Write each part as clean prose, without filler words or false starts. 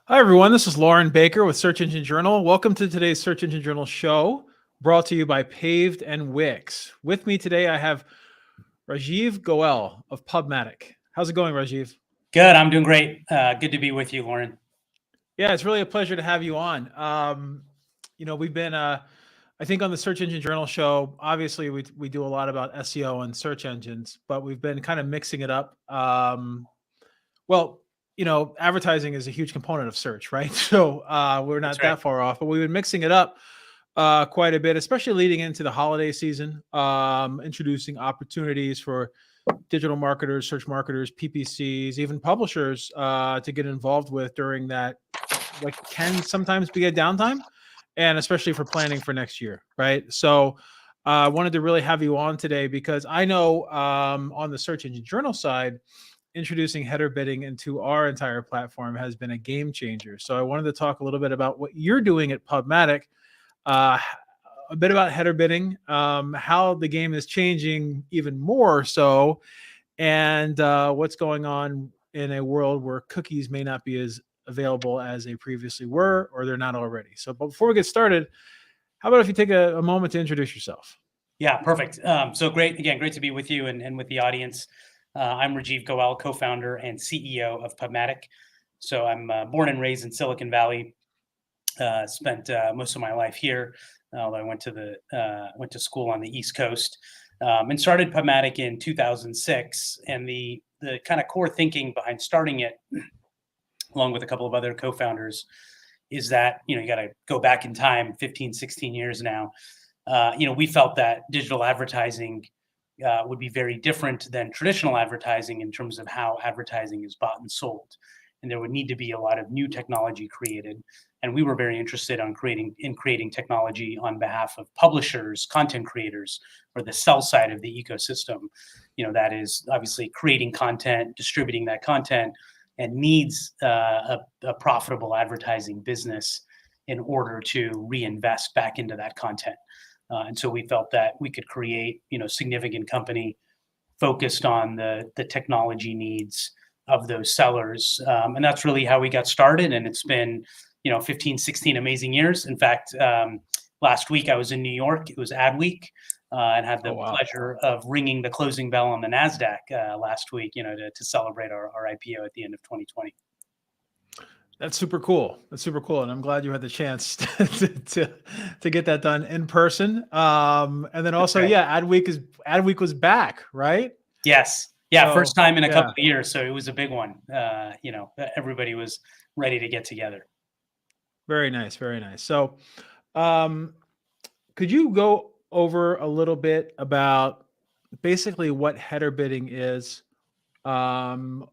Hi, everyone. This is Lauren Baker with Search Engine Journal. Welcome to today's Search Engine Journal show, brought to you by Paved and Wix. With me today, I have Rajeev Goel of PubMatic. How's it going, Rajeev? Good. I'm doing great. Good to be with you, Lauren. Yeah, it's really a pleasure to have you on. We've been, I think, on the Search Engine Journal show. Obviously, we do a lot about SEO and search engines, but we've been kind of mixing it up. Advertising is a huge component of search, right? So we're not That's right. that far off, but we've been mixing it up quite a bit, especially leading into the holiday season, introducing opportunities for digital marketers, search marketers, PPCs, even publishers to get involved with during that, what can sometimes be a downtime, and especially for planning for next year, right? So I wanted to really have you on today because I know on the Search Engine Journal side, introducing header bidding into our entire platform has been a game changer. So I wanted to talk a little bit about what you're doing at PubMatic, uh, a bit about header bidding, how the game is changing even more so, and what's going on in a world where cookies may not be as available as they previously were, or they're not already. So before we get started, how about if you take a moment to introduce yourself? Yeah, perfect. So great. Again, great to be with you and with the audience. I'm Rajeev Goel, co-founder and CEO of PubMatic. So I'm born and raised in Silicon Valley. Spent most of my life here. Although I went to school on the East Coast, and started PubMatic in 2006. And the kind of core thinking behind starting it, along with a couple of other co-founders, is that you got to go back in time 15, 16 years now. We felt that digital advertising would be very different than traditional advertising in terms of how advertising is bought and sold. And there would need to be a lot of new technology created. And we were very interested in creating technology on behalf of publishers, content creators, or the sell side of the ecosystem. That is obviously creating content, distributing that content, and needs a profitable advertising business in order to reinvest back into that content. And so we felt that we could create, significant company focused on the technology needs of those sellers. And that's really how we got started. And it's been, 15, 16 amazing years. In fact, last week I was in New York. It was Ad Week, and had the pleasure of ringing the closing bell on the NASDAQ last week, to celebrate our IPO at the end of 2020. That's super cool. And I'm glad you had the chance to get that done in person. And then also, right. Ad Week was back, right? Yes. Yeah. So, first time in a couple of years. So it was a big one. Everybody was ready to get together. Very nice. Very nice. So, could you go over a little bit about basically what header bidding is, what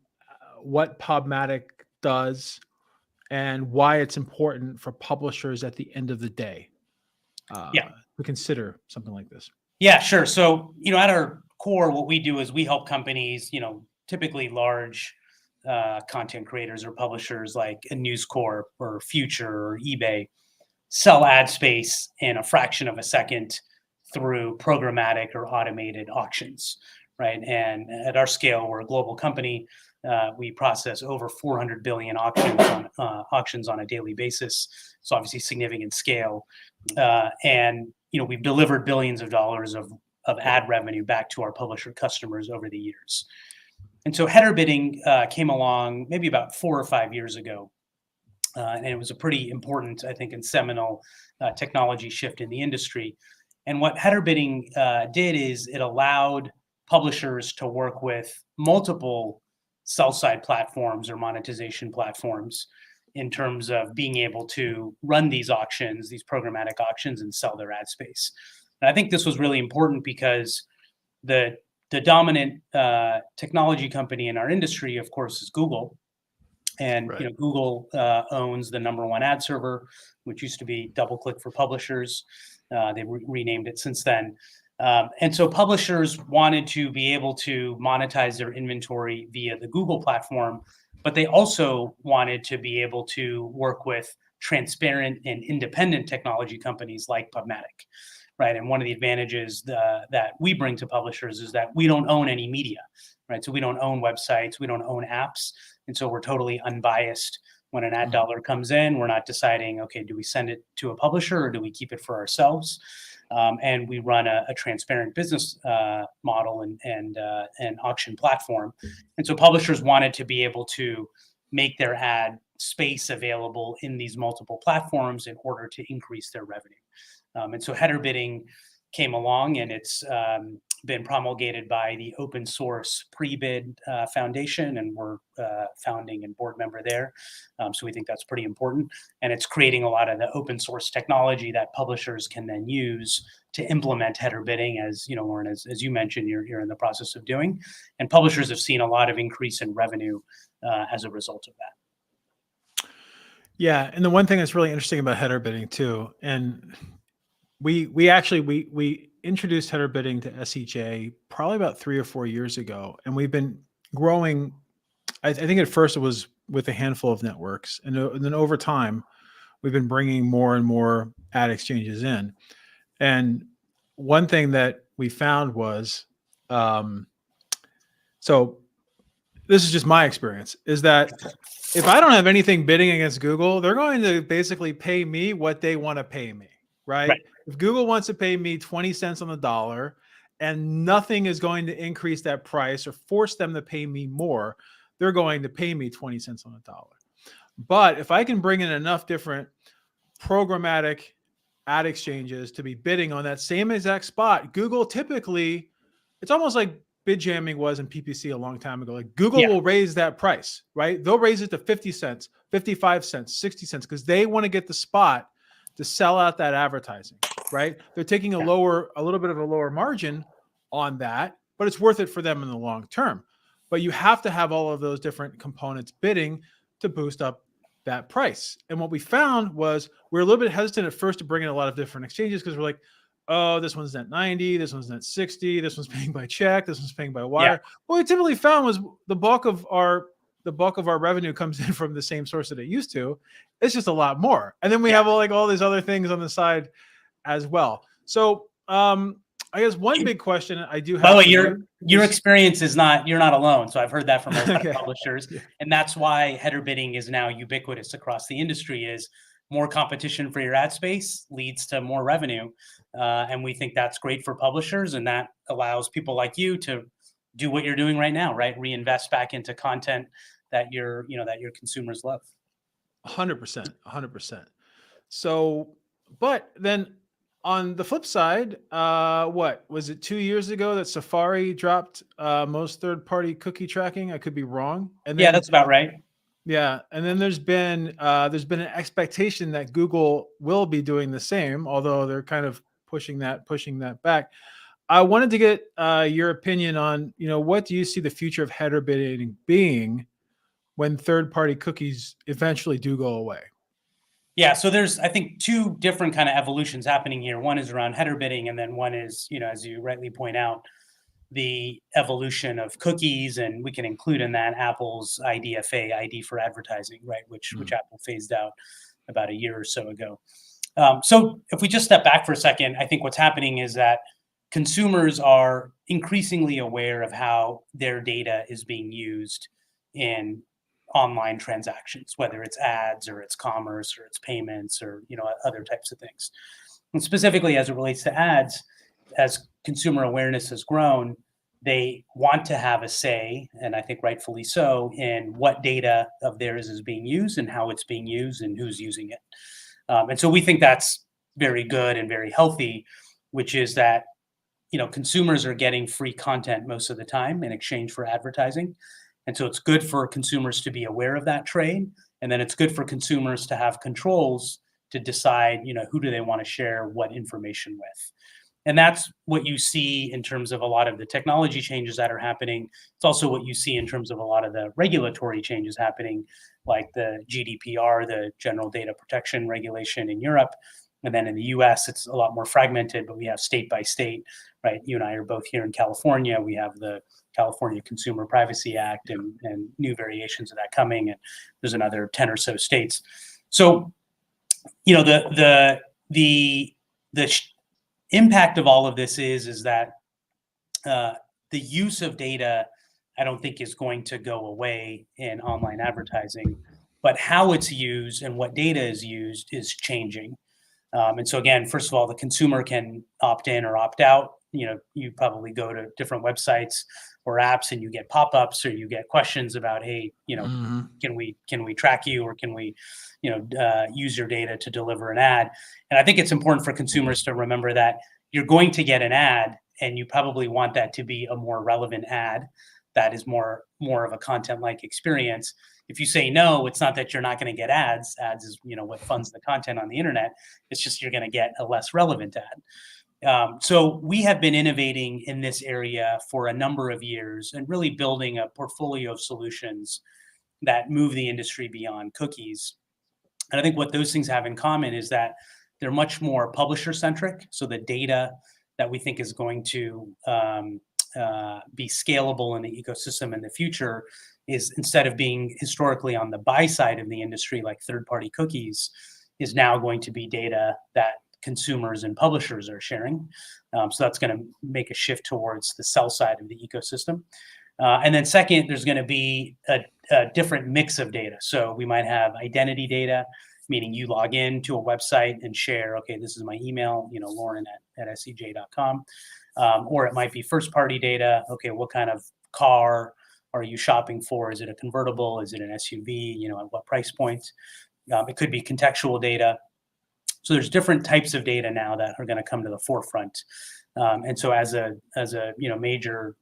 PubMatic does, and why it's important for publishers at the end of the day to consider something like this? Yeah, sure. So, at our core, what we do is we help companies, typically large content creators or publishers like a News Corp or Future or eBay, sell ad space in a fraction of a second through programmatic or automated auctions, right? And at our scale, we're a global company. We process over 400 billion auctions on a daily basis. So obviously significant scale. And we've delivered billions of dollars of ad revenue back to our publisher customers over the years. And so header bidding came along maybe about 4 or 5 years ago. And it was a pretty important, I think, and seminal technology shift in the industry. And what header bidding did is it allowed publishers to work with multiple sell-side platforms or monetization platforms in terms of being able to run these auctions, these programmatic auctions, and sell their ad space. And I think this was really important because the dominant technology company in our industry, of course, is Google. And Right. Google owns the #1 ad server, which used to be DoubleClick for publishers. They've renamed it since then. And so publishers wanted to be able to monetize their inventory via the Google platform, but they also wanted to be able to work with transparent and independent technology companies like PubMatic, right? And one of the advantages that we bring to publishers is that we don't own any media, right? So we don't own websites, we don't own apps. And so we're totally unbiased When an ad dollar comes in, we're not deciding, okay, do we send it to a publisher or do we keep it for ourselves? And we run a transparent business model and auction platform. And so publishers wanted to be able to make their ad space available in these multiple platforms in order to increase their revenue. And so header bidding came along, and it's been promulgated by the Open Source Pre-Bid Foundation, and we're founding and board member there. So we think that's pretty important. And it's creating a lot of the open source technology that publishers can then use to implement header bidding, as you know, Lauren, as you mentioned, you're in the process of doing. And publishers have seen a lot of increase in revenue as a result of that. Yeah, and the one thing that's really interesting about header bidding too, and we actually introduced header bidding to SEJ probably about 3 or 4 years ago, and we've been growing. I think at first it was with a handful of networks, and then over time, we've been bringing more and more ad exchanges in. And one thing that we found was, so this is just my experience, is that if I don't have anything bidding against Google, they're going to basically pay me what they want to pay me, right? If Google wants to pay me 20 cents on the dollar and nothing is going to increase that price or force them to pay me more, they're going to pay me 20 cents on the dollar. But if I can bring in enough different programmatic ad exchanges to be bidding on that same exact spot, Google typically, it's almost like bid jamming was in PPC a long time ago. Like Google will raise that price, right? They'll raise it to 50 cents, 55 cents, 60 cents, because they want to get the spot to sell out that advertising, right? They're taking a little bit of a lower margin on that, but it's worth it for them in the long term. But you have to have all of those different components bidding to boost up that price. And what we found was we're a little bit hesitant at first to bring in a lot of different exchanges because we're like, oh, this one's net 90, this one's net 60, this one's paying by check, this one's paying by wire. What we typically found was the bulk of our revenue comes in from the same source that it used to. It's just a lot more. And then we have all these other things on the side as well. So I guess one big question I do have. By the way, your experience is you're not alone. So I've heard that from a lot of publishers. And that's why header bidding is now ubiquitous across the industry. Is more competition for your ad space leads to more revenue. And we think that's great for publishers, and that allows people like you to do what you're doing right now, right? Reinvest back into content that your consumers love. 100%. So, but then on the flip side, what was it 2 years ago that Safari dropped most third-party cookie tracking? I could be wrong. And then, that's about right. Yeah, and then there's been an expectation that Google will be doing the same, although they're kind of pushing that back. I wanted to get your opinion on, what do you see the future of header bidding being when third-party cookies eventually do go away? Yeah, so there's, I think, two different kind of evolutions happening here. One is around header bidding, and then one is, as you rightly point out, the evolution of cookies, and we can include in that Apple's IDFA, ID for advertising, right, which Apple phased out about a year or so ago. So if we just step back for a second, I think what's happening is that consumers are increasingly aware of how their data is being used in online transactions, whether it's ads or it's commerce or it's payments or other types of things. And specifically as it relates to ads, as consumer awareness has grown, they want to have a say, and I think rightfully so, in what data of theirs is being used and how it's being used and who's using it. And so we think that's very good and very healthy, which is that consumers are getting free content most of the time in exchange for advertising. And so it's good for consumers to be aware of that trade. And then it's good for consumers to have controls to decide, who do they want to share what information with. And that's what you see in terms of a lot of the technology changes that are happening. It's also what you see in terms of a lot of the regulatory changes happening, like the GDPR, the General Data Protection Regulation in Europe. And then in the US, it's a lot more fragmented, but we have state by state, right? You and I are both here in California. We have the California Consumer Privacy Act and new variations of that coming. And there's another 10 or so states. So, the impact of all of this is that the use of data, I don't think, is going to go away in online advertising. but how it's used and what data is used is changing. And so again, first of all, the consumer can opt in or opt out. You probably go to different websites or apps and you get pop-ups or you get questions about, hey, can we track you, or can we, use your data to deliver an ad? And I think it's important for consumers to remember that you're going to get an ad, and you probably want that to be a more relevant ad that is more of a content-like experience. If you say no, it's not that you're not going to get ads. Ads is what funds the content on the internet. It's just you're going to get a less relevant ad. So we have been innovating in this area for a number of years and really building a portfolio of solutions that move the industry beyond cookies. And I think what those things have in common is that they're much more publisher-centric. So the data that we think is going to be scalable in the ecosystem in the future is, instead of being historically on the buy side of the industry, like third-party cookies, is now going to be data that consumers and publishers are sharing. So that's going to make a shift towards the sell side of the ecosystem. And then second, there's going to be a different mix of data. So we might have identity data, meaning you log in to a website and share, okay, this is my email, Lauren at SEJ.com. Or it might be first-party data. Okay, what kind of car are you shopping for? Is it a convertible? Is it an SUV? At what price point? It could be contextual data. So there's different types of data now that are going to come to the forefront. And so as a major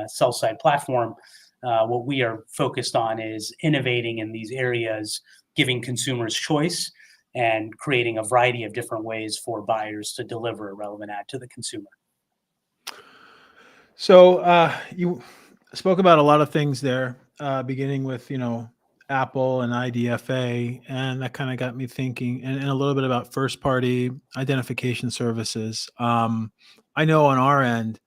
sell-side platform, what we are focused on is innovating in these areas, giving consumers choice and creating a variety of different ways for buyers to deliver a relevant ad to the consumer. So you spoke about a lot of things there, beginning with, Apple and IDFA, and that kind of got me thinking, and a little bit about first party identification services. I know on our end,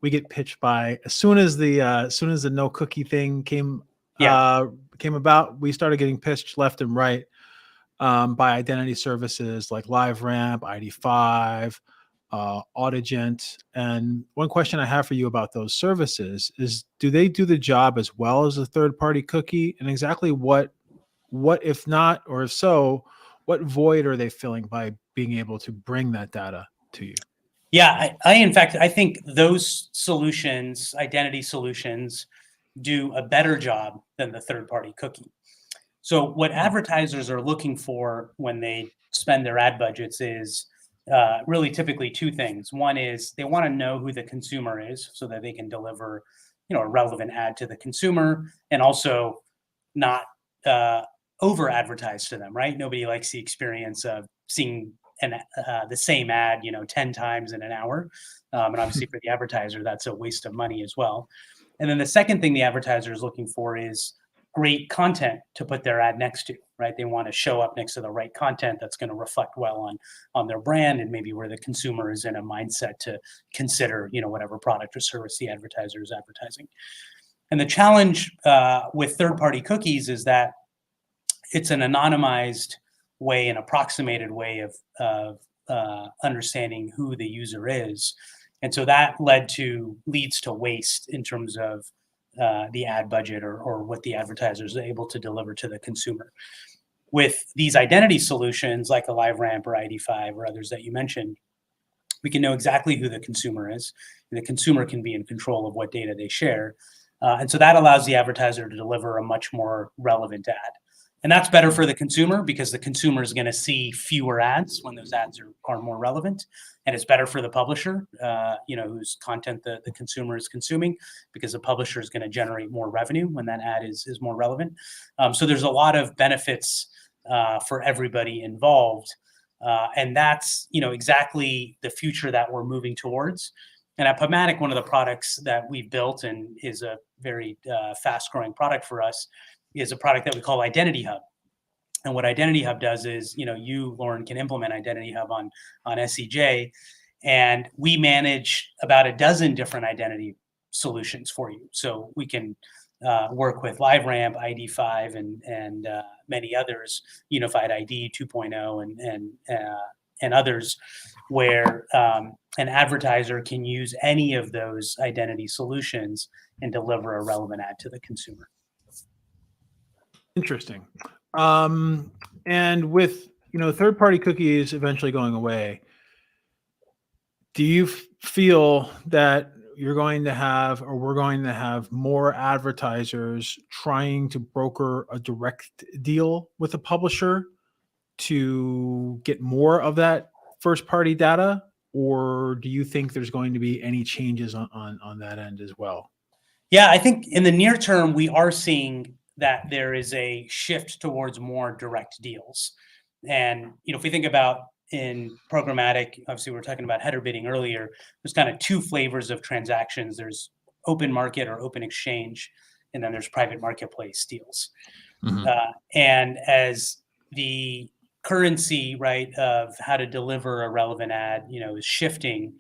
we get pitched by, as soon as the no cookie thing came about, we started getting pitched left and right by identity services like LiveRamp, ID5, Audigent. And one question I have for you about those services is, do they do the job as well as a third-party cookie? And exactly what if not, or if so, what void are they filling by being able to bring that data to you? Yeah, in fact, I think those solutions, identity solutions, do a better job than the third-party cookie. So what advertisers are looking for when they spend their ad budgets is really typically two things. One is they want to know who the consumer is so that they can deliver, a relevant ad to the consumer, and also not over advertise to them, right? Nobody likes the experience of seeing the same ad, 10 times in an hour. And obviously for the advertiser, that's a waste of money as well. And then the second thing the advertiser is looking for is great content to put their ad next to, right? They want to show up next to the right content that's going to reflect well on their brand, and maybe where the consumer is in a mindset to consider, whatever product or service the advertiser is advertising. And the challenge with third-party cookies is that it's an anonymized way, an approximated way of understanding who the user is. And so that leads to waste in terms of the ad budget or what the advertiser is able to deliver to the consumer. With these identity solutions like a LiveRamp or ID5 or others that you mentioned, we can know exactly who the consumer is, and the consumer can be in control of what data they share. And so that allows the advertiser to deliver a much more relevant ad. And that's better for the consumer because the consumer is going to see fewer ads when those ads are more relevant. And it's better for the publisher, whose content the consumer is consuming, because the publisher is going to generate more revenue when that ad is more relevant. So there's a lot of benefits for everybody involved. And that's, exactly the future that we're moving towards. And at PubMatic, one of the products that we've built and is a very fast-growing product for us is a product that we call Identity Hub. And what Identity Hub does is, you, Lauren, can implement Identity Hub on SEJ, and we manage about a dozen different identity solutions for you. So we can work with LiveRamp, ID5, and many others, Unified ID 2.0 and others, where an advertiser can use any of those identity solutions and deliver a relevant ad to the consumer. Interesting. And with third-party cookies eventually going away, do you feel that you're going to have, or we're going to have, more advertisers trying to broker a direct deal with a publisher to get more of that first-party data, or do you think there's going to be any changes on that end as well? Yeah, I think in the near term, we are seeing that there is a shift towards more direct deals. And, if we think about in programmatic, obviously we were talking about header bidding earlier, there's kind of two flavors of transactions. There's open market or open exchange, and then there's private marketplace deals. Mhm. And as the currency, right, of how to deliver a relevant ad, is shifting,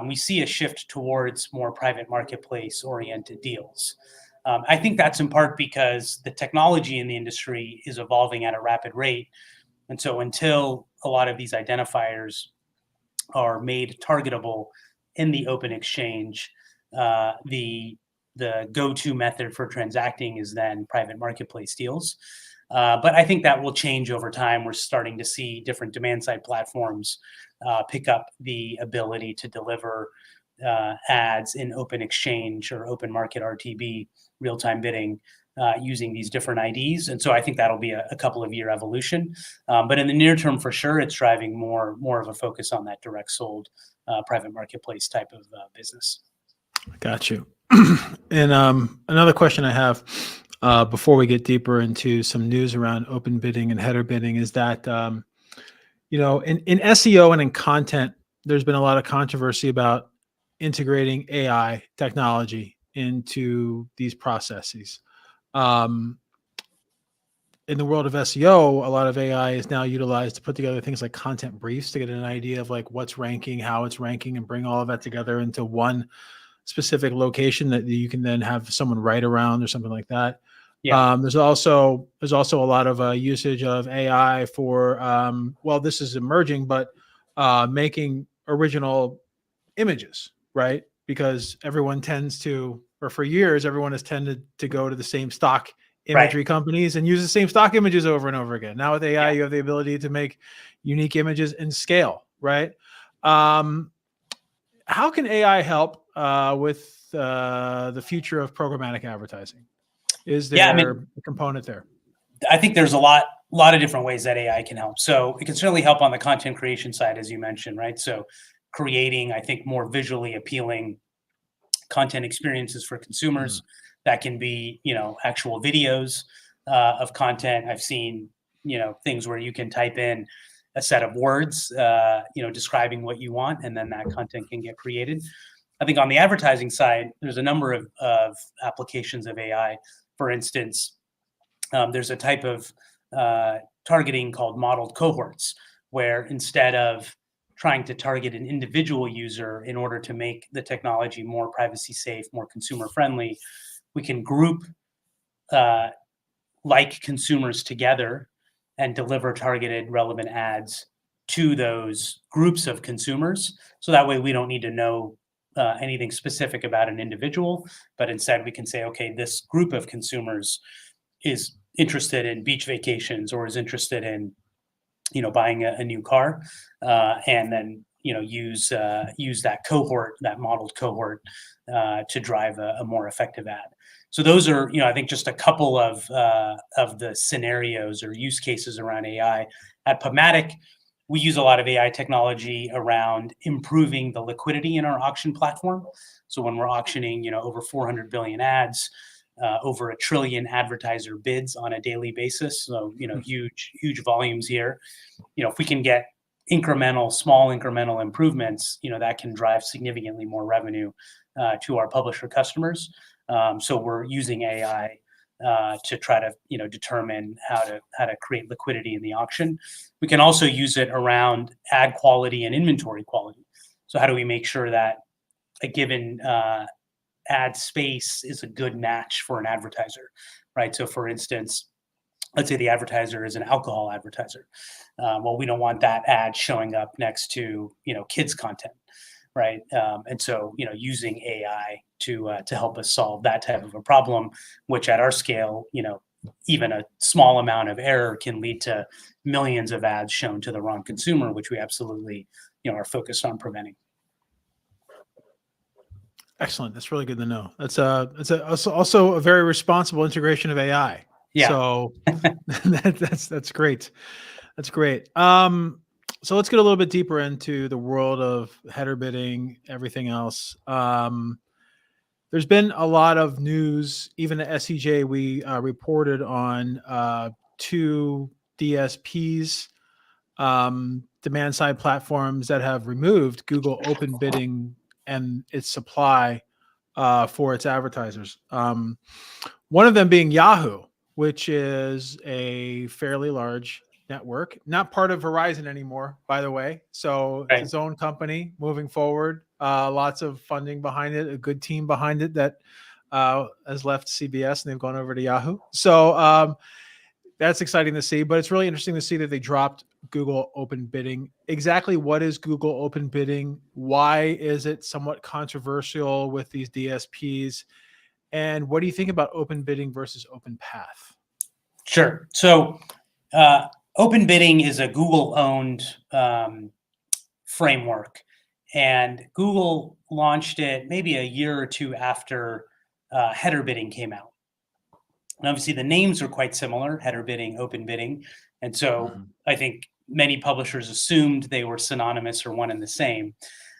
we see a shift towards more private marketplace oriented deals. I think that's in part because the technology in the industry is evolving at a rapid rate. And so until a lot of these identifiers are made targetable in the open exchange, the go-to method for transacting is then private marketplace deals. But I think that will change over time. We're starting to see different demand side platforms pick up the ability to deliver ads in open exchange or open market RTB, real-time bidding, using these different IDs. And so I think that'll be a couple of year evolution. But in the near term, for sure, it's driving more of a focus on that direct sold private marketplace type of business. Got you. And another question I have before we get deeper into some news around open bidding and header bidding is that, in SEO and in content, there's been a lot of controversy about integrating AI technology into these processes. Um, in the world of SEO, a lot of AI is now utilized to put together things like content briefs to get an idea of like what's ranking, how it's ranking, and bring all of that together into one specific location that you can then have someone write around or something like that. Yeah. There's also a lot of usage of AI for this is emerging, but making original images, right? Because everyone tends to, or for years, everyone has tended to go to the same stock Right. imagery companies and use the same stock images over and over again. Now with AI, Yeah. you have the ability to make unique images in scale, right? Um, how can AI help with the future of programmatic advertising? Is Yeah. I there mean, a component there? I think there's a lot of different ways that AI can help. So it can certainly help on the content creation side, as you mentioned, right? So creating, I think, more visually appealing content experiences for Mhm. consumers. That can be, actual videos of content. I've seen, things where you can type in a set of words, describing what you want, and then that content can get created. I think on the advertising side, there's a number of applications of AI. For instance, there's a type of targeting called modeled cohorts, where instead of trying to target an individual user in order to make the technology more privacy safe, more consumer friendly, we can group uh, like consumers together and deliver targeted relevant ads to those groups of consumers. So that way we don't need to know anything specific about an individual, but instead we can say, okay, this group of consumers is interested in beach vacations or is interested in buying a new car, and then use that cohort, that modeled cohort, to drive a more effective ad. So those are, I think, just a couple of the scenarios or use cases around AI. At PubMatic, we use a lot of AI technology around improving the liquidity in our auction platform. So when we're auctioning, over 400 billion ads, over 1 trillion advertiser bids on a daily basis. So, huge volumes here. If we can get small incremental improvements, that can drive significantly more revenue to our publisher customers. So we're using AI to try to, determine how to create liquidity in the auction. We can also use it around ad quality and inventory quality. So how do we make sure that a given ad space is a good match for an advertiser, right? So for instance, let's say the advertiser is an alcohol advertiser. Well, we don't want that ad showing up next to, kids content, right? And so, using AI to help us solve that type of a problem, which at our scale, even a small amount of error can lead to millions of ads shown to the wrong consumer, which we absolutely, are focused on preventing. Excellent. That's really good to know. That's also a very responsible integration of AI. Yeah. So that's great. That's great. So let's get a little bit deeper into the world of header bidding, everything else. There's been a lot of news. Even at SEJ, we reported on 2 DSPs, demand side platforms that have removed Google open bidding and its supply for its advertisers. One of them being Yahoo, which is a fairly large network, not part of Verizon anymore, by the way. So Right. it's its own company moving forward. Lots of funding behind it, a good team behind it that has left CBS and they've gone over to Yahoo. So that's exciting to see, but it's really interesting to see that they dropped Google open bidding. Exactly what is Google open bidding? Why is it somewhat controversial with these DSPs? And what do you think about open bidding versus open path? Sure. So open bidding is a Google-owned framework, and Google launched it maybe a year or two after header bidding came out. And obviously the names are quite similar, header bidding, open bidding. And so I think many publishers assumed they were synonymous or one and the same.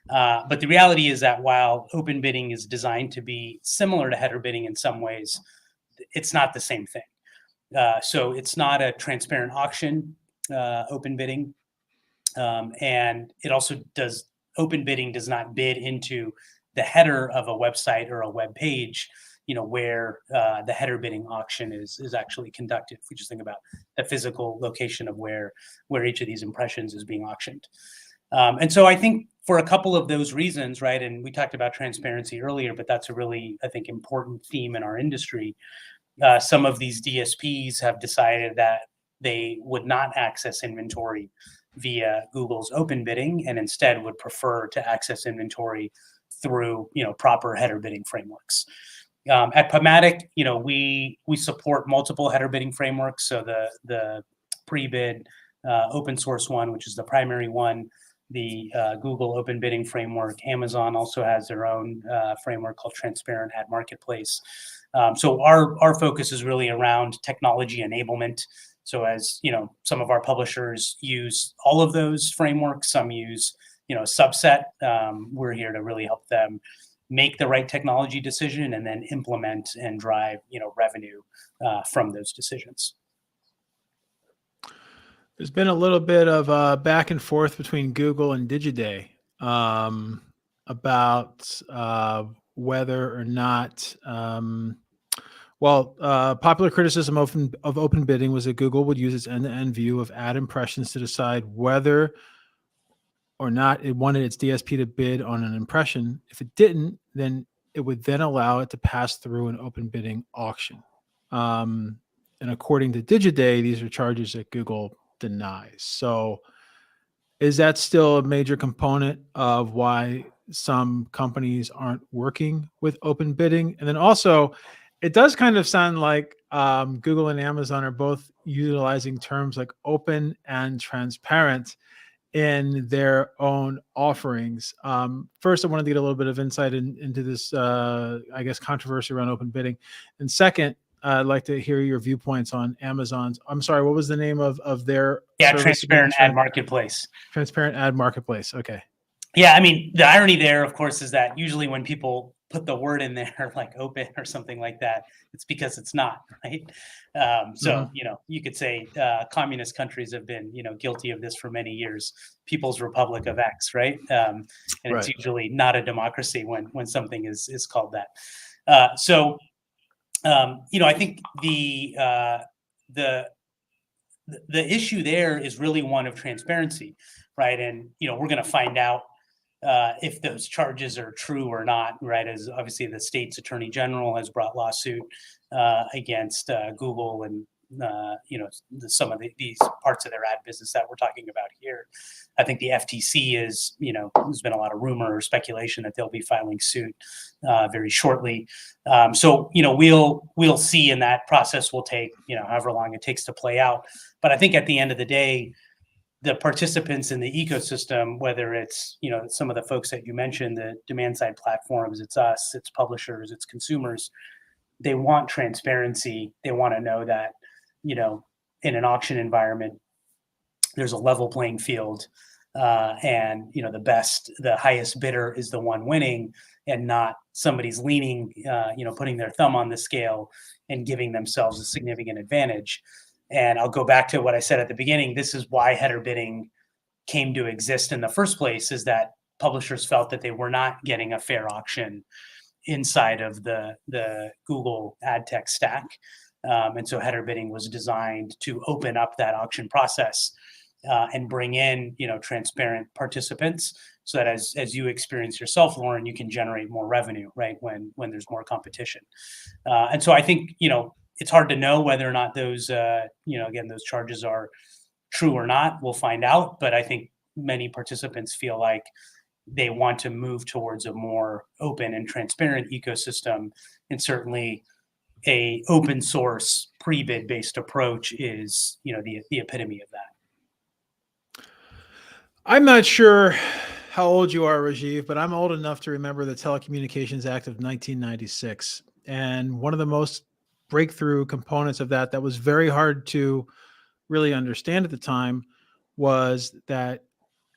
But the reality is that while open bidding is designed to be similar to header bidding in some ways, it's not the same thing. So it's not a transparent auction, open bidding. And it also open bidding does not bid into the header of a website or a web page, where the header bidding auction is actually conducted. If we just think about the physical location of where each of these impressions is being auctioned. And so I think for a couple of those reasons, right, and we talked about transparency earlier, but that's a really, I think, important theme in our industry. Some of these DSPs have decided that they would not access inventory via Google's open bidding and instead would prefer to access inventory through, proper header bidding frameworks. At PubMatic, we support multiple header bidding frameworks. So the pre-bid open source one, which is the primary one, the Google open bidding framework. Amazon also has their own framework called Transparent Ad Marketplace. So our focus is really around technology enablement. So as some of our publishers use all of those frameworks, some use a subset. We're here to really help them make the right technology decision and then implement and drive revenue from those decisions. There's been a little bit of back and forth between Google and Digiday about whether or not. Popular criticism of open bidding was that Google would use its end-to-end view of ad impressions to decide whether or not it wanted its DSP to bid on an impression. If it didn't, then it would then allow it to pass through an open bidding auction. And according to Digiday, these are charges that Google denies. So is that still a major component of why some companies aren't working with open bidding? And then also, it does kind of sound like Google and Amazon are both utilizing terms like open and transparent in their own offerings. First, I wanted to get a little bit of insight into this, controversy around open bidding. And second, I'd like to hear your viewpoints on Amazon's. I'm sorry, what was the name of their service? Transparent Ad Marketplace. Transparent Ad Marketplace. Okay. Yeah, I mean, the irony there, of course, is that usually when people put the word in there like open or something like that, it's because it's not, right? So, you could say communist countries have been, guilty of this for many years. People's Republic of X, right? And it's usually not a democracy when something is called that. I think the issue there is really one of transparency, right? And we're going to find out if those charges are true or not, right? As obviously the state's attorney general has brought lawsuit against Google and some of these parts of their ad business that we're talking about here. I think the FTC is, there's been a lot of rumor or speculation that they'll be filing suit very shortly. So we'll see, and that process will take however long it takes to play out. But I think at the end of the day, the participants in the ecosystem, whether it's some of the folks that you mentioned, the demand side platforms, it's us, it's publishers, it's consumers, they want transparency. They want to know that in an auction environment, there's a level playing field, and the highest bidder is the one winning, and not somebody's leaning, putting their thumb on the scale and giving themselves a significant advantage. And I'll go back to what I said at the beginning. This is why header bidding came to exist in the first place, is that publishers felt that they were not getting a fair auction inside of the Google ad tech stack. And so header bidding was designed to open up that auction process and bring in, transparent participants, so that as you experience yourself, Lauren, you can generate more revenue, right, when there's more competition. And so I think, it's hard to know whether or not those, again, those charges are true or not. We'll find out. But I think many participants feel like they want to move towards a more open and transparent ecosystem. And certainly a open source pre-bid based approach is, the epitome of that. I'm not sure how old you are, Rajeev, but I'm old enough to remember the Telecommunications Act of 1996. And one of the most breakthrough components of that was very hard to really understand at the time was that,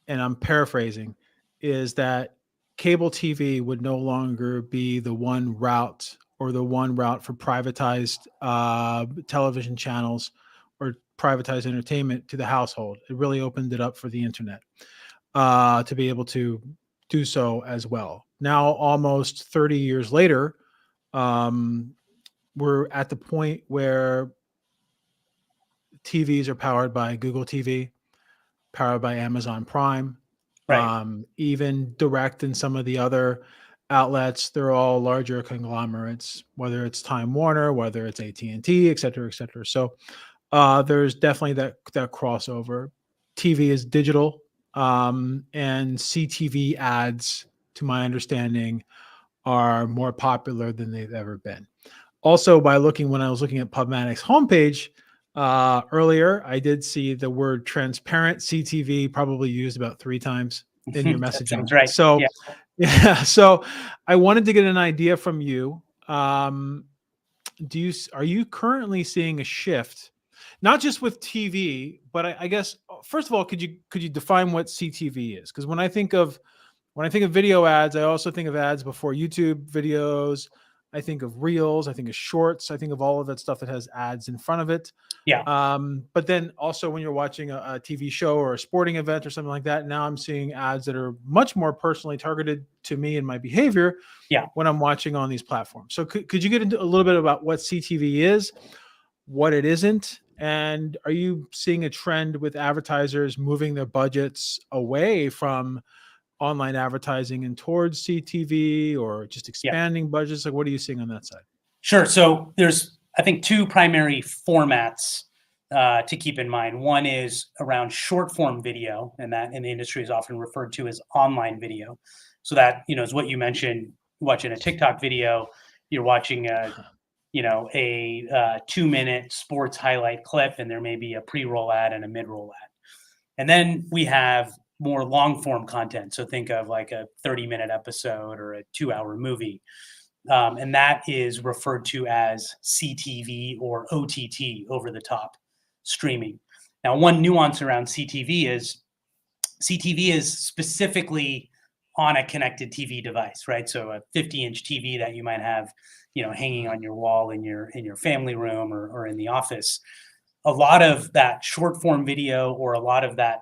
and I'm paraphrasing, is that cable TV would no longer be the one route for privatized television channels or privatized entertainment to the household. It really opened it up for the internet to be able to do so as well. Now, almost 30 years later, we're at the point where TVs are powered by Google TV, powered by Amazon Prime, Right. even Direct and some of the other outlets. They're all larger conglomerates, whether it's Time Warner, whether it's AT&T, et cetera, et cetera. So there's definitely that crossover. TV is digital, and CTV ads, to my understanding, are more popular than they've ever been. Also, when I was looking at PubMatic's homepage earlier, I did see the word transparent CTV probably used about 3 times in your messaging. Sounds right. So, yeah. So I wanted to get an idea from you. Are you currently seeing a shift, not just with TV, but I guess first of all, could you define what CTV is? Because when I think of video ads, I also think of ads before YouTube videos. I think of reels. I think of shorts. I think of all of that stuff that has ads in front of it. Yeah. But then also when you're watching a TV show or a sporting event or something like that, now I'm seeing ads that are much more personally targeted to me and my behavior. Yeah. When I'm watching on these platforms. So could you get into a little bit about what CTV is, what it isn't, and are you seeing a trend with advertisers moving their budgets away from online advertising and towards CTV, or just expanding budgets? Like, what are you seeing on that side? Sure. So there's, I think, 2 primary formats to keep in mind. One is around short form video, and that in the industry is often referred to as online video. So that, is what you mentioned, watching a TikTok video, you're watching a 2-minute sports highlight clip, and there may be a pre-roll ad and a mid-roll ad. And then we have more long form content. So think of like a 30-minute episode or a 2-hour movie. And that is referred to as CTV or OTT, over the top streaming. Now, one nuance around CTV is specifically on a connected TV device, right? So a 50-inch TV that you might have, hanging on your wall in your family room or in the office. A lot of that short form video, or a lot of that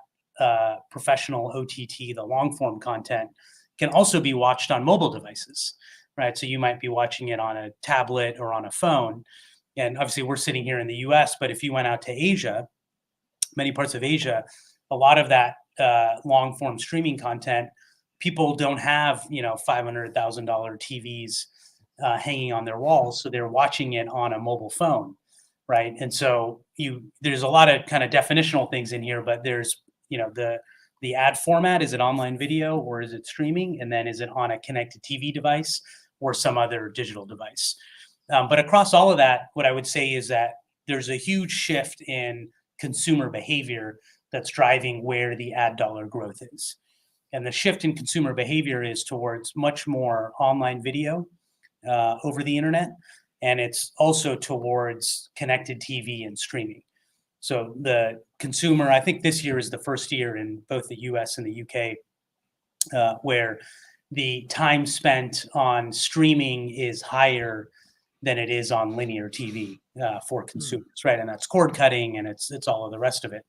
professional OTT, the long form content, can also be watched on mobile devices, right? So you might be watching it on a tablet or on a phone. And obviously we're sitting here in the US, but if you went out to Asia, many parts of Asia, a lot of that long form streaming content, people don't have, $500,000 TVs hanging on their walls. So they're watching it on a mobile phone, right? And so there's a lot of kind of definitional things in here, but there's, the ad format. Is it online video or is it streaming? And then is it on a connected TV device or some other digital device? But across all of that, what I would say is that there's a huge shift in consumer behavior that's driving where the ad dollar growth is. And the shift in consumer behavior is towards much more online video over the internet. And it's also towards connected TV and streaming. So the consumer, I think this year is the first year in both the US and the UK where the time spent on streaming is higher than it is on linear TV for consumers, right? And that's cord cutting, and it's all of the rest of it.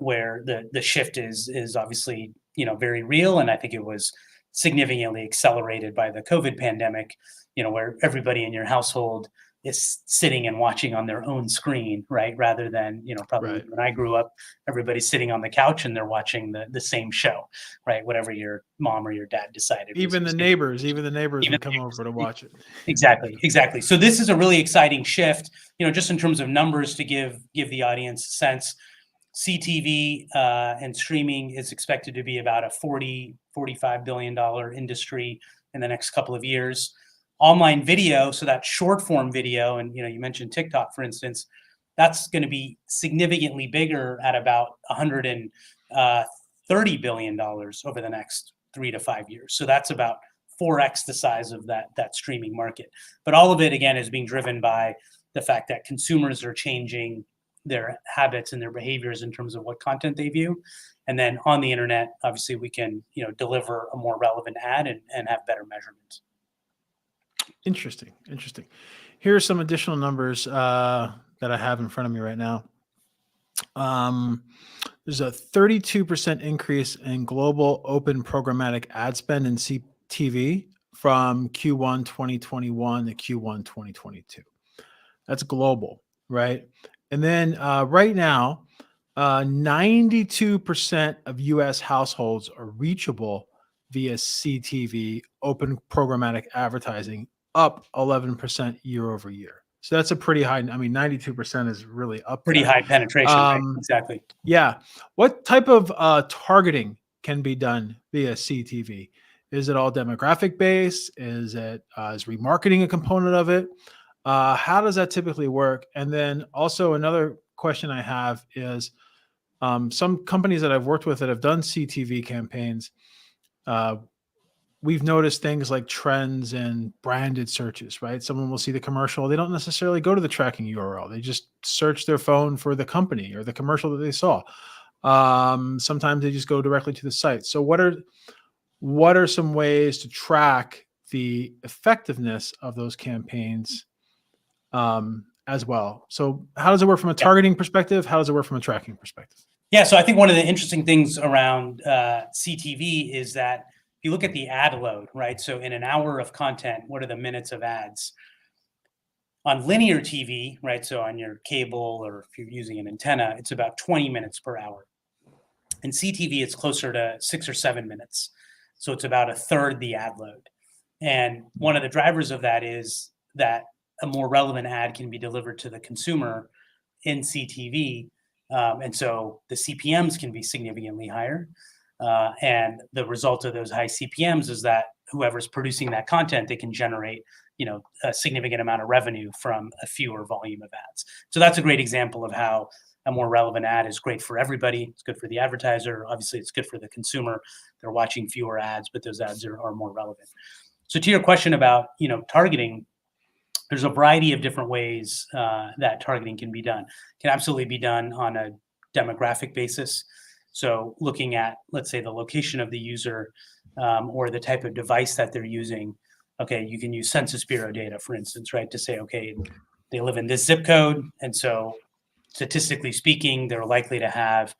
Where the shift is obviously very real, and I think it was significantly accelerated by the COVID pandemic. Where everybody in your household is sitting and watching on their own screen, right? Rather than, probably Right. when I grew up, everybody's sitting on the couch and they're watching the same show, right? Whatever your mom or your dad decided. Even the neighbors would come over to watch it. Exactly. So this is a really exciting shift, just in terms of numbers to give the audience a sense. CTV and streaming is expected to be about a $45 billion industry in the next couple of years. Online video, so that short form video, and you mentioned TikTok, for instance, that's going to be significantly bigger at about $130 billion over the next 3 to 5 years. So that's about 4x the size of that streaming market. But all of it, again, is being driven by the fact that consumers are changing their habits and their behaviors in terms of what content they view. And then on the internet, obviously, we can deliver a more relevant ad and have better measurements. Interesting. Here are some additional numbers that I have in front of me right now. There's a 32% increase in global open programmatic ad spend in CTV from Q1 2021 to Q1 2022. That's global, right? And then right now, 92% of U.S. households are reachable via CTV open programmatic advertising, up 11% year over year. So that's a pretty high. 92% is really up. Pretty high penetration. Right? Exactly. Yeah. What type of targeting can be done via CTV? Is it all demographic based? Is remarketing a component of it? How does that typically work? And then also another question I have is some companies that I've worked with that have done CTV campaigns, we've noticed things like trends and branded searches, right? Someone will see the commercial. They don't necessarily go to the tracking URL. They just search their phone for the company or the commercial that they saw. Sometimes they just go directly to the site. So what are some ways to track the effectiveness of those campaigns as well? So how does it work from a targeting perspective? How does it work from a tracking perspective? Yeah, so I think one of the interesting things around CTV is that if you look at the ad load, right? So in an hour of content, what are the minutes of ads? On linear TV, right? So on your cable or if you're using an antenna, it's about 20 minutes per hour. In CTV, it's closer to 6 or 7 minutes. So it's about a third the ad load. And one of the drivers of that is that a more relevant ad can be delivered to the consumer in CTV. And so the CPMs can be significantly higher. And the result of those high CPMs is that whoever's producing that content, they can generate, a significant amount of revenue from a fewer volume of ads. So that's a great example of how a more relevant ad is great for everybody. It's good for the advertiser. Obviously, it's good for the consumer. They're watching fewer ads, but those ads are more relevant. So to your question about, targeting, there's a variety of different ways that targeting can be done. It can absolutely be done on a demographic basis. So looking at, let's say, the location of the user or the type of device that they're using. Okay, you can use Census Bureau data, for instance, right, to say, okay, they live in this zip code. And so statistically speaking, they're likely to have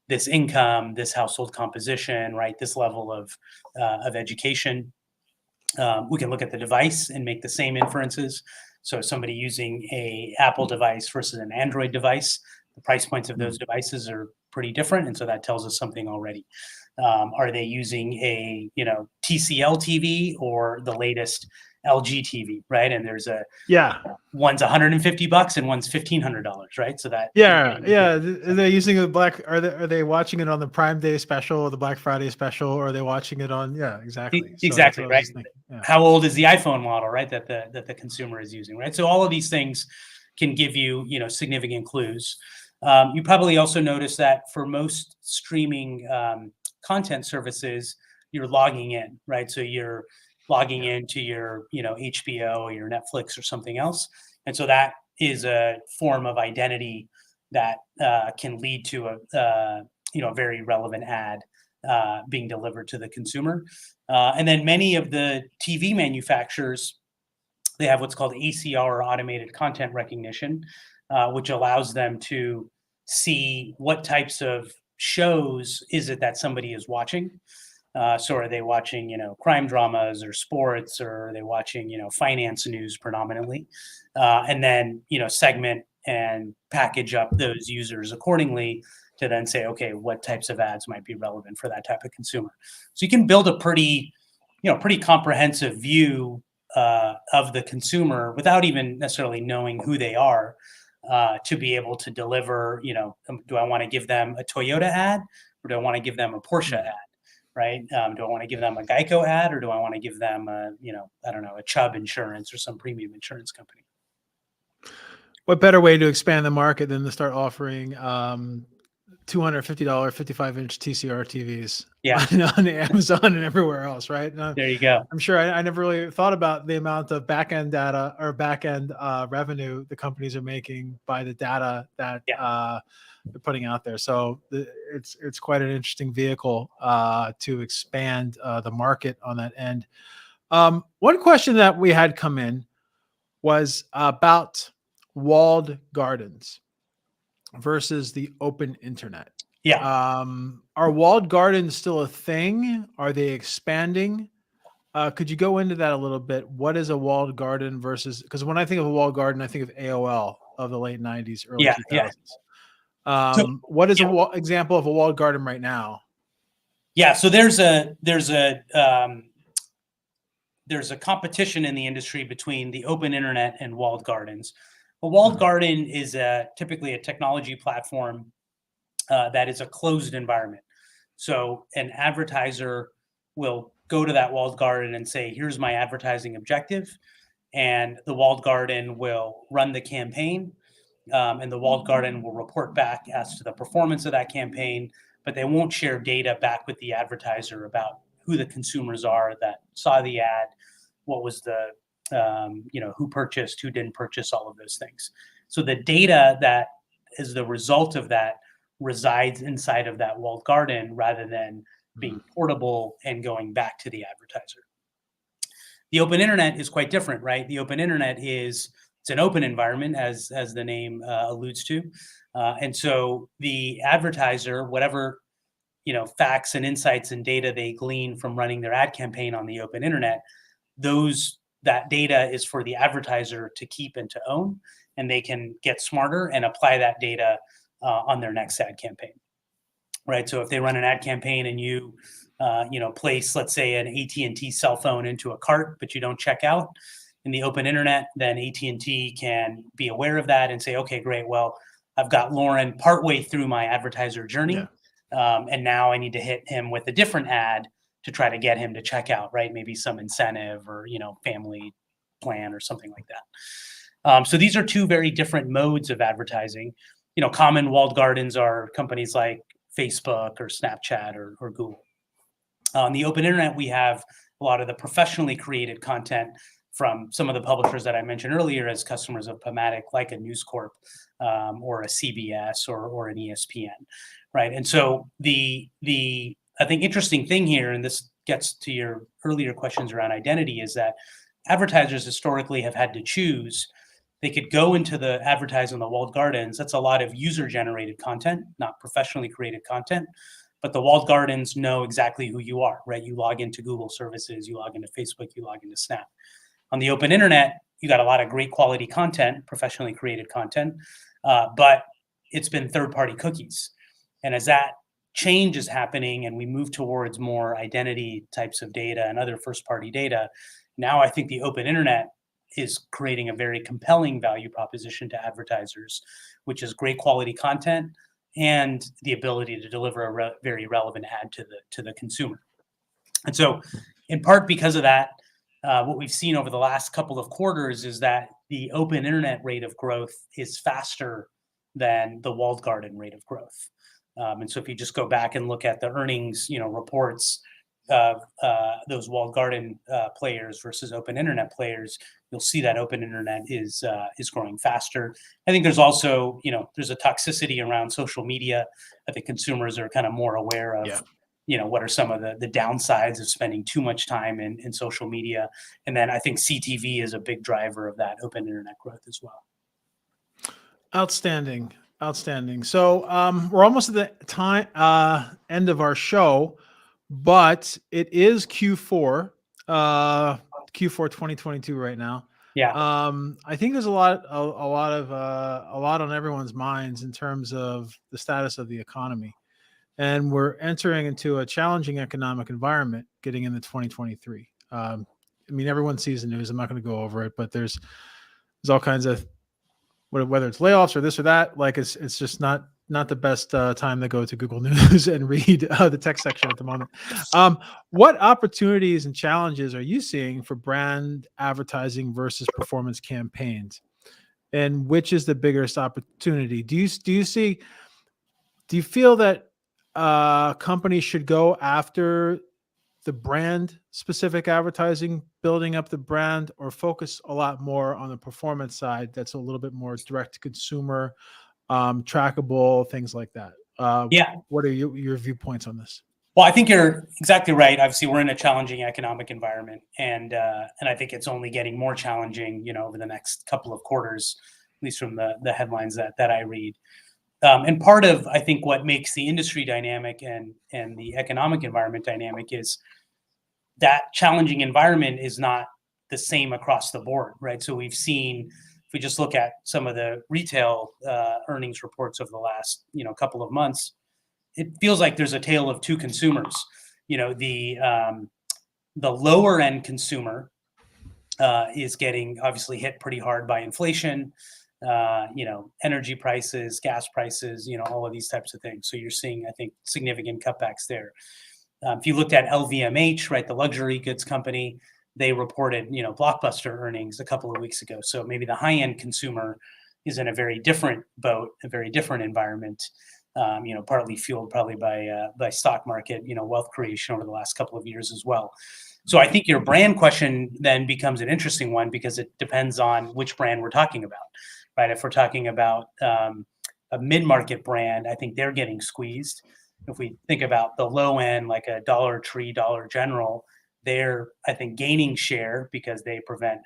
this income, this household composition, right, this level of education. We can look at the device and make the same inferences. So somebody using a Apple device versus an Android device, the price points of those devices are pretty different. And so that tells us something already. Are they using a TCL TV or the latest LG TV, right? And there's one's $150 and one's $1,500, right? So that Are they using are they watching it on the Prime Day special or the Black Friday special, or are they watching it on exactly exactly right? Yeah. How old is the iPhone model, right? That the consumer is using, right? So all of these things can give you significant clues. You probably also notice that for most streaming content services, you're logging in, right? So you're logging into your HBO or your Netflix or something else, and so that is a form of identity that can lead to a very relevant ad being delivered to the consumer. And then many of the TV manufacturers, they have what's called ACR, or automated content recognition, which allows them to see what types of shows is it that somebody is watching. So are they watching, crime dramas or sports, or are they watching, finance news predominantly? And then, segment and package up those users accordingly to then say, okay, what types of ads might be relevant for that type of consumer? So you can build a pretty comprehensive view of the consumer without even necessarily knowing who they are, to be able to deliver, do I want to give them a Toyota ad, or do I want to give them a Porsche ad? Right? Do I want to give them a Geico ad, or do I want to give them a Chubb Insurance or some premium insurance company? What better way to expand the market than to start offering $250 55-inch TCR TVs on Amazon and everywhere else, right? There you go. I'm sure I never really thought about the amount of back-end data or back-end revenue the companies are making by the data that they're putting out there. So it's quite an interesting vehicle to expand the market on that end. One question that we had come in was about walled gardens versus the open internet. Are walled gardens still a thing? Are they expanding? Could you go into that a little bit? What is a walled garden versus, because when I think of a walled garden, I think of AOL of the late 90s, early 2000s. What is an example of a walled garden right now? So there's a competition in the industry between the open internet and walled gardens. A walled garden is typically a technology platform that is a closed environment. So an advertiser will go to that walled garden and say, here's my advertising objective. And the walled garden will run the campaign. And the walled garden will report back as to the performance of that campaign, but they won't share data back with the advertiser about who the consumers are that saw the ad, what was the, who purchased, who didn't purchase, all of those things. So the data that is the result of that resides inside of that walled garden rather than being portable and going back to the advertiser. The open internet is quite different, right? The open internet it's an open environment, as the name alludes to. And so the advertiser, whatever facts and insights and data they glean from running their ad campaign on the open internet, that data is for the advertiser to keep and to own, and they can get smarter and apply that data on their next ad campaign, right? So if they run an ad campaign and you place, let's say, an AT&T cell phone into a cart, but you don't check out in the open internet, then AT&T can be aware of that and say, okay, great. Well, I've got Lauren partway through my advertiser journey. And now I need to hit him with a different ad to try to get him to check out, right? Maybe some incentive or, family plan or something like that. So these are two very different modes of advertising. Common walled gardens are companies like Facebook or Snapchat or Google. On the open internet, we have a lot of the professionally created content from some of the publishers that I mentioned earlier as customers of PubMatic, like a News Corp or a CBS or an ESPN, right? And so the I think interesting thing here, and this gets to your earlier questions around identity, is that advertisers historically have had to choose. They could go into the advertise on the walled gardens. That's a lot of user-generated content, not professionally created content. But the walled gardens know exactly who you are, right? You log into Google services, you log into Facebook, you log into Snap. On the open internet, you got a lot of great quality content, professionally created content, but it's been third-party cookies. And as that change is happening and we move towards more identity types of data and other first-party data, Now I think the open internet is creating a very compelling value proposition to advertisers, which is great quality content and the ability to deliver a very relevant ad to the consumer. And so, in part because of that, what we've seen over the last couple of quarters is that the open internet rate of growth is faster than the walled garden rate of growth. And so if you just go back and look at the earnings, reports of those walled garden players versus open internet players, you'll see that open internet is growing faster. I think there's also, there's a toxicity around social media. I think consumers are kind of more aware of, what are some of the downsides of spending too much time in social media. And then I think CTV is a big driver of that open internet growth as well. Outstanding. So we're almost at the time end of our show, but it is Q4 2022 right now. Yeah. I think there's a lot on everyone's minds in terms of the status of the economy, and we're entering into a challenging economic environment getting into 2023. I mean, everyone sees the news. I'm not going to go over it, but there's all kinds of, whether it's layoffs or this or that, like it's just not the best time to go to Google News and read the tech section at the moment. What opportunities and challenges are you seeing for brand advertising versus performance campaigns, and which is the biggest opportunity? Do you feel that companies should go after the brand specific advertising, building up the brand, or focus a lot more on the performance side that's a little bit more direct to consumer, trackable, things like that? What are your viewpoints on this? Well, I think you're exactly right. Obviously, we're in a challenging economic environment, and I think it's only getting more challenging, over the next couple of quarters, at least from the headlines that I read. And part of, I think, what makes the industry dynamic and the economic environment dynamic is that challenging environment is not the same across the board, right? So we've seen, if we just look at some of the retail earnings reports over the last, couple of months, it feels like there's a tale of two consumers. The lower end consumer is getting obviously hit pretty hard by inflation, energy prices, gas prices, all of these types of things. So you're seeing, I think, significant cutbacks there. If you looked at LVMH, right, the luxury goods company, they reported, blockbuster earnings a couple of weeks ago. So maybe the high-end consumer is in a very different boat, a very different environment, partly fueled probably by stock market, wealth creation over the last couple of years as well. So I think your brand question then becomes an interesting one because it depends on which brand we're talking about, right? If we're talking about a mid-market brand, I think they're getting squeezed. If we think about the low end, like a Dollar Tree, Dollar General, they're, I think, gaining share because they present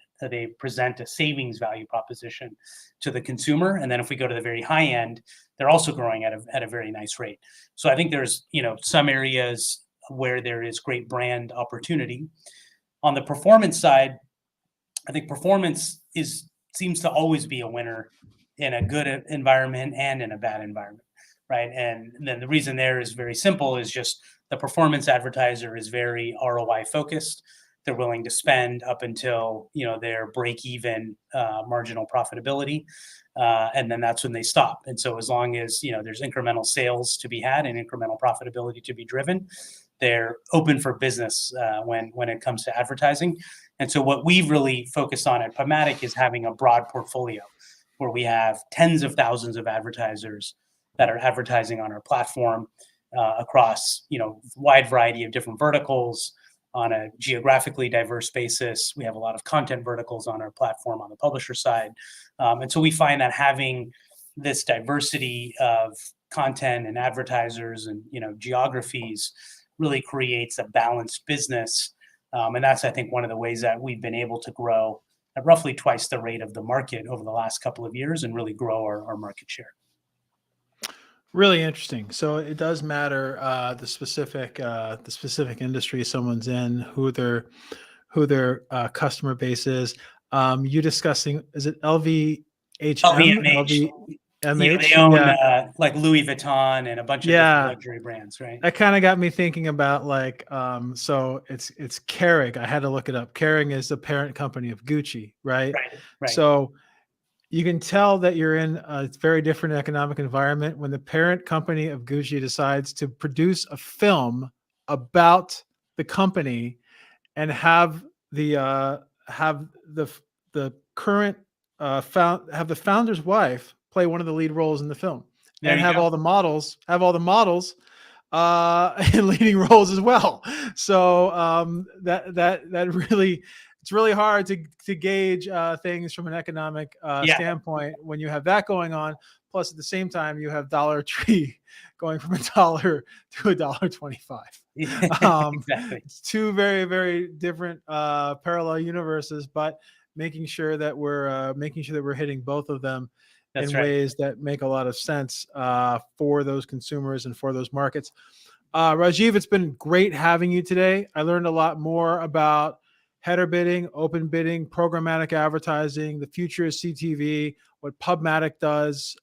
a savings value proposition to the consumer. And then if we go to the very high end, they're also growing at a very nice rate. So I think there's, some areas where there is great brand opportunity. On the performance side, I think performance seems to always be a winner in a good environment and in a bad environment, right? And then the reason there is very simple, is just the performance advertiser is very ROI focused. They're willing to spend up until, their break even marginal profitability. And then that's when they stop. And so as long as, there's incremental sales to be had and incremental profitability to be driven, they're open for business when it comes to advertising. And so what we've really focused on at PubMatic is having a broad portfolio where we have tens of thousands of advertisers that are advertising on our platform across, wide variety of different verticals on a geographically diverse basis. We have a lot of content verticals on our platform on the publisher side. And so we find that having this diversity of content and advertisers and, geographies really creates a balanced business. And that's, I think, one of the ways that we've been able to grow at roughly twice the rate of the market over the last couple of years and really grow our market share. Really interesting. So it does matter the specific industry someone's in, who their customer base is. You discussing, is it LVHM? LVMH. They own like Louis Vuitton and a bunch of different luxury brands, right? That kind of got me thinking about like, so it's Kering. I had to look it up. Kering is the parent company of Gucci, right? Right. So you can tell that you're in a very different economic environment when the parent company of Gucci decides to produce a film about the company and have the current have the founder's wife play one of the lead roles in the film, and have all the models in leading roles as well. So that really, it's really hard to gauge things from an economic standpoint when you have that going on. Plus, at the same time, you have Dollar Tree going from $1 to $1.25. Exactly. It's two very, very different parallel universes, but making sure that we're hitting both of them ways that make a lot of sense for those consumers and for those markets. Rajeev, it's been great having you today. I learned a lot more about header bidding, open bidding, programmatic advertising, the future of CTV, what PubMatic does,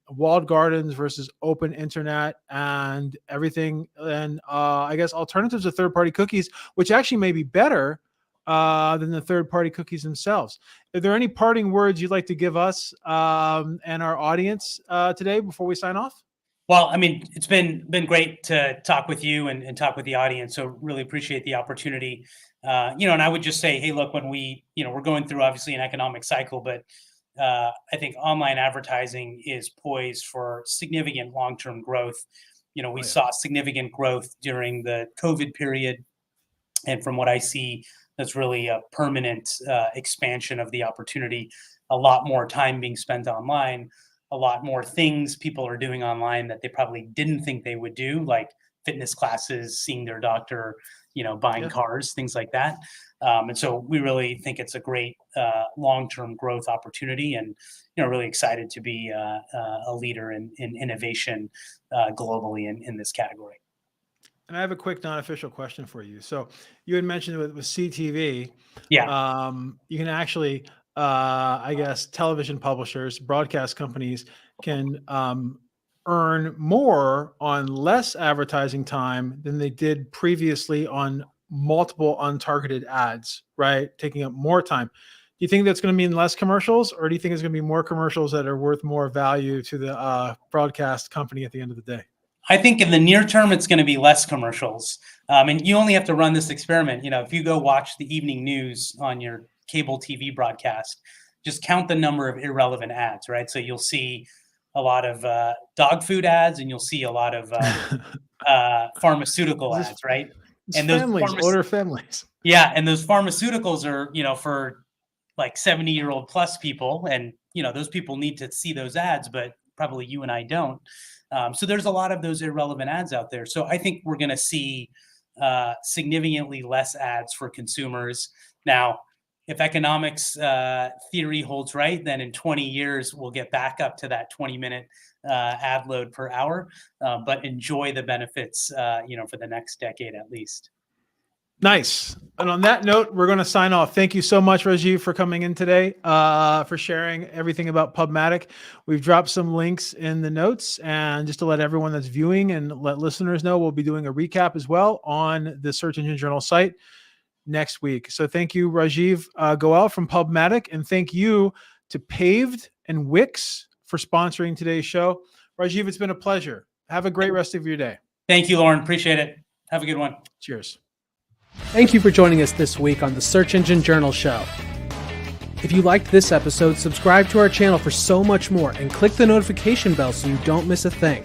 walled gardens versus open internet, and everything. And I guess alternatives to third-party cookies, which actually may be better than the third-party cookies themselves. Are there any parting words you'd like to give us and our audience today before we sign off? Well, I mean, it's been great to talk with you and talk with the audience. So really appreciate the opportunity. And I would just say, hey, look, when we're going through obviously an economic cycle, but I think online advertising is poised for significant long-term growth. We saw significant growth during the COVID period. And from what I see, that's really a permanent expansion of the opportunity. A lot more time being spent online, a lot more things people are doing online that they probably didn't think they would do, like fitness classes, seeing their doctor, buying cars, things like that. And so we really think it's a great long-term growth opportunity, and really excited to be a leader in innovation globally in this category. And I have a quick non-official question for you. So you had mentioned with CTV, you can actually, I guess, television publishers, broadcast companies can earn more on less advertising time than they did previously on multiple untargeted ads, right? Taking up more time. Do you think that's going to mean less commercials, or do you think it's going to be more commercials that are worth more value to the broadcast company at the end of the day? I think in the near term, it's going to be less commercials. And you only have to run this experiment. If you go watch the evening news on your cable TV broadcast, just count the number of irrelevant ads, right? So you'll see a lot of dog food ads, and you'll see a lot of pharmaceutical ads, right? And those older families. Yeah. And those pharmaceuticals are, for like 70-year-old plus people. And, those people need to see those ads, but probably you and I don't. So there's a lot of those irrelevant ads out there. So I think we're going to see significantly less ads for consumers. Now, if economics theory holds right, then in 20 years, we'll get back up to that 20-minute ad load per hour, but enjoy the benefits, for the next decade at least. Nice. And on that note, we're going to sign off. Thank you so much, Rajeev, for coming in today, for sharing everything about PubMatic. We've dropped some links in the notes, and just to let everyone that's viewing and let listeners know, we'll be doing a recap as well on the Search Engine Journal site next week. So thank you, Rajeev Goel from PubMatic, and thank you to Paved and Wix for sponsoring today's show. Rajeev, it's been a pleasure. Have a great rest of your day. Thank you, Lauren. Appreciate it. Have a good one. Cheers. Thank you for joining us this week on the Search Engine Journal Show. If you liked this episode, subscribe to our channel for so much more and click the notification bell so you don't miss a thing.